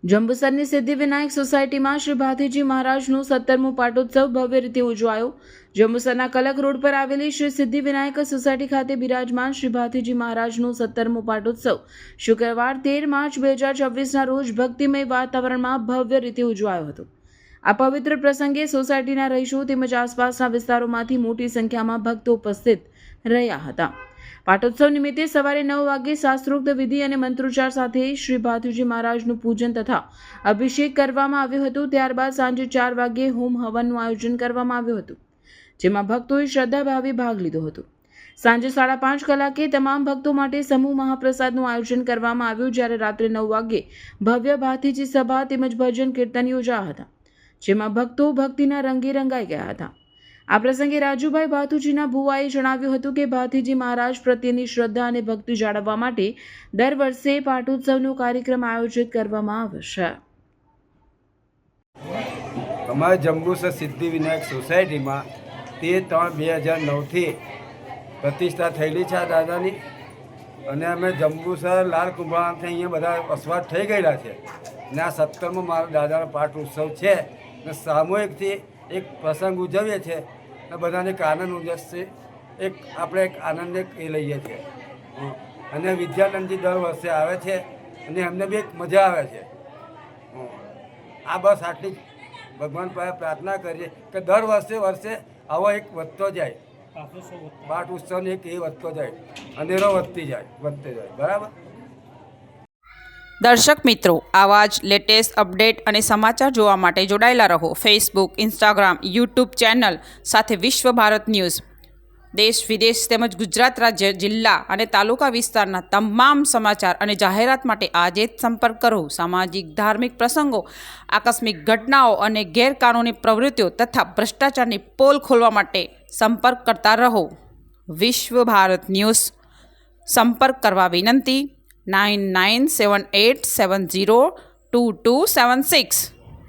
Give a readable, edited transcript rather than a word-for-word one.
જંબુસરની સિદ્ધિવિનાયક સોસાયટીમાં શ્રી ભાથીજી મહારાજનો 17મો પાટોત્સવ ભવ્ય રીતે ઉજવાયો। જંબુસરના કલક રોડ પર આવેલી શ્રી સિદ્ધિવિનાયક સોસાયટી ખાતે બિરાજમાન શ્રી ભાથીજી મહારાજનો 17મો પાટોત્સવ શુક્રવાર 13 માર્ચ 2026ના રોજ ભક્તિમય વાતાવરણમાં ભવ્ય રીતે ઉજવાયો હતો। આ પવિત્ર પ્રસંગે સોસાયટીના રહીશો તેમજ આસપાસના વિસ્તારોમાંથી મોટી સંખ્યામાં ભક્તો ઉપસ્થિત રહ્યા હતા। પાટોત્સવ નિમિત્તે સવારે 9 વાગે શાસ્ત્રોક્ત વિધિ અને મંત્રોચ્ચાર સાથે શ્રી ભાથીજી મહારાજનું પૂજન તથા અભિષેક કરવામાં આવ્યો હતો। ત્યારબાદ સાંજે 4 વાગે હોમ હવનનું આયોજન કરવામાં આવ્યું હતું, જેમાં ભક્તોએ શ્રદ્ધાભાવે ભાગ લીધો હતો। સાંજે 5:30 કલાકે તમામ ભક્તો માટે સમૂહ મહાપ્રસાદનું આયોજન કરવામાં આવ્યું, જ્યારે રાત્રે 9 વાગે ભવ્ય ભાથીજી સભા તેમજ ભજન કીર્તન યોજાયા હતા, જેમાં ભક્તો ભક્તિના રંગે રંગાઈ ગયા હતા। આ પ્રસંગે રાજુભાઈ ભાથુજીના ભુવાએ જણાવ્યું હતું કે ભાથીજી મહારાજ પ્રત્યેની શ્રદ્ધા અને ભક્તિ જાળવવા માટે દર વર્ષે પાટોત્સવનો કાર્યક્રમ આયોજિત કરવામાં આવે છે। અમારા જંબુસર સિદ્ધિવિનાયક સોસાયટીમાં 13/3/2009થી પ્રતિષ્ઠા થયેલી છે આ દાદાની, અને અમે જંબુસર લાલ કુંભારામથી અહીંયા બધા વસવાટ થઈ ગયેલા છે, અને આ 17મો મારા દાદાનો પાઠ ઉત્સવ છે, અને સામૂહિકથી એક પ્રસંગ ઉજવીએ છીએ, અને બધાને એક આનંદ ઉજવશે, આપણે એક આનંદ એ લઈએ છીએ। અને વિદ્યાનંદજી દર વર્ષે આવે છે, અને એમને બી એક મજા આવે છે। આ બસ આટલી ભગવાન પાસે પ્રાર્થના કરીએ કે દર વર્ષે આવો એક વધતો જાય, પાઠ ઉત્સવની એક એ વધતો જાય, અનેરો વધતો જાય। બરાબર। દર્શક મિત્રો, આવા જ લેટેસ્ટ અપડેટ અને સમાચાર જોવા માટે જોડાયેલા રહો ફેસબુક, ઇન્સ્ટાગ્રામ, યુટ્યુબ ચેનલ સાથે વિશ્વ ભારત ન્યૂઝ। દેશ વિદેશ તેમજ ગુજરાત રાજ્ય, જિલ્લા અને તાલુકા વિસ્તારના તમામ સમાચાર અને જાહેરાત માટે આજે જ સંપર્ક કરો। સામાજિક ધાર્મિક પ્રસંગો, આકસ્મિક ઘટનાઓ અને ગેરકાનૂની પ્રવૃત્તિઓ તથા ભ્રષ્ટાચારની પોલ ખોલવા માટે સંપર્ક કરતા રહો। વિશ્વ ભારત ન્યૂઝ સંપર્ક કરવા વિનંતી 9978702276।